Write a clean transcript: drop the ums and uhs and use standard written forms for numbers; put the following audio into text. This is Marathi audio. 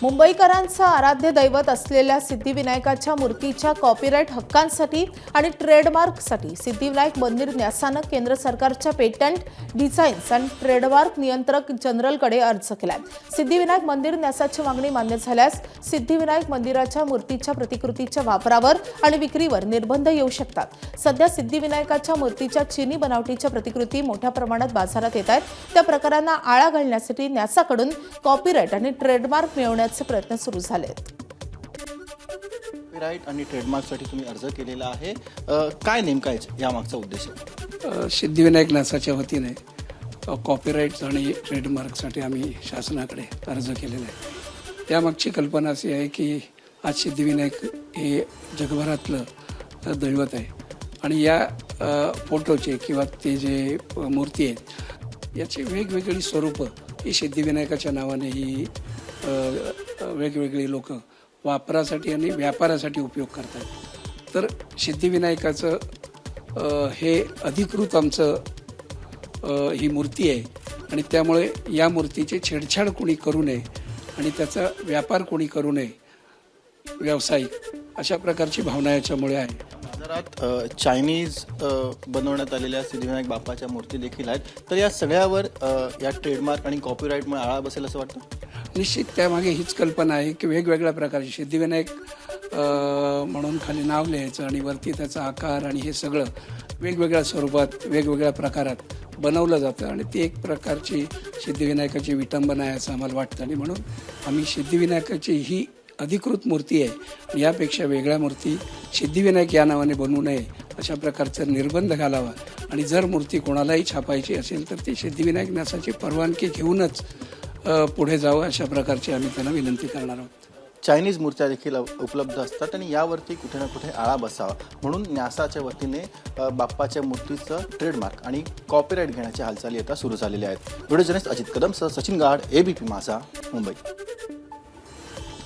मुंबईकरांचं आराध्य दैवत असलेल्या सिद्धिविनायकाच्या मूर्तीच्या कॉपीराईट हक्कांसाठी आणि ट्रेडमार्कसाठी सिद्धिविनायक मंदिर न्यासानं केंद्र सरकारच्या पेटंट, डिझाईन्स आणि ट्रेडमार्क नियंत्रक जनरलकडे अर्ज केलाय। सिद्धिविनायक मंदिर न्यासाची मागणी मान्य झाल्यास सिद्धिविनायक मंदिराच्या मूर्तीच्या प्रतिकृतीच्या वापरावर आणि विक्रीवर निर्बंध येऊ शकतात। सध्या सिद्धिविनायकाच्या मूर्तीच्या चीनी बनावटीच्या प्रतिकृती मोठ्या प्रमाणात बाजारात येत आहेत। त्या प्रकारांना आळा घालण्यासाठी न्यासाकडून कॉपीराईट आणि ट्रेडमार्क मिळवण्याचे प्रयत्न सुरू झाले आहेत। कॉपीराईट आणि ट्रेडमार्कसाठी तुम्ही अर्ज केलेला आहे, काय नेमका आहे यामागचा उद्देश? सिद्धिविनायक न्यासाच्या वतीने कॉपीराईट्स आणि ट्रेडमार्कसाठी आम्ही शासनाकडे अर्ज केलेला आहे। त्यामागची कल्पना अशी आहे की आज सिद्धिविनायक हे जगभरातलं दैवत आहे आणि या फोटोचे किंवा ते जे मूर्ती आहेत याची वेगवेगळी स्वरूपं ही सिद्धिविनायकाच्या नावाने ही वेगवेगळी लोक वापरासाठी आणि व्यापारासाठी उपयोग करतात। तर सिद्धिविनायकाचं हे अधिकृत आमचं ही मूर्ती आहे आणि त्यामुळे या मूर्तीची छेडछाड कोणी करू नये आणि त्याचा व्यापार कोणी करू नये व्यावसायिक, अशा प्रकारची भावना याच्यामुळे आहे। बाजारात चायनीज बनवण्यात आलेल्या सिद्धिविनायक बाप्पाच्या मूर्ती देखील आहेत, तर या सगळ्यावर या ट्रेडमार्क आणि कॉपीराईटमुळे आळा बसेल असं वाटतं? निश्चित त्यामागे हीच कल्पना आहे की वेगवेगळ्या प्रकारचे सिद्धिविनायक म्हणून खाली नाव लिहायचं आणि वरती त्याचा आकार आणि हे सगळं वेगवेगळ्या स्वरूपात वेगवेगळ्या प्रकारात बनवलं जातं आणि ती एक प्रकारची सिद्धिविनायकाची विटंबना आहे असं आम्हाला वाटतं आणि म्हणून आम्ही सिद्धिविनायकाची ही अधिकृत मूर्ती आहे, यापेक्षा वेगळ्या मूर्ती सिद्धिविनायक या नावाने बनवू नये अशा प्रकारचा निर्बंध घालावा आणि जर मूर्ती कोणालाही छापायची असेल तर ती सिद्धिविनायक न्यासाची परवानगी घेऊनच पुढे जावं अशा प्रकारची आम्ही त्यांना विनंती करणार आहोत। चायनीज मूर्त्या देखील उपलब्ध असतात आणि यावरती कुठे ना कुठे आळा बसावा म्हणून न्यासाच्या वतीने बाप्पाच्या मूर्तीचं ट्रेडमार्क आणि कॉपीराईट घेण्याच्या हालचाली आता सुरू झालेल्या आहेत। व्हिडिओ जर्नलिस्ट अजित कदमसह सचिन गाड, ABP माझा, मुंबई।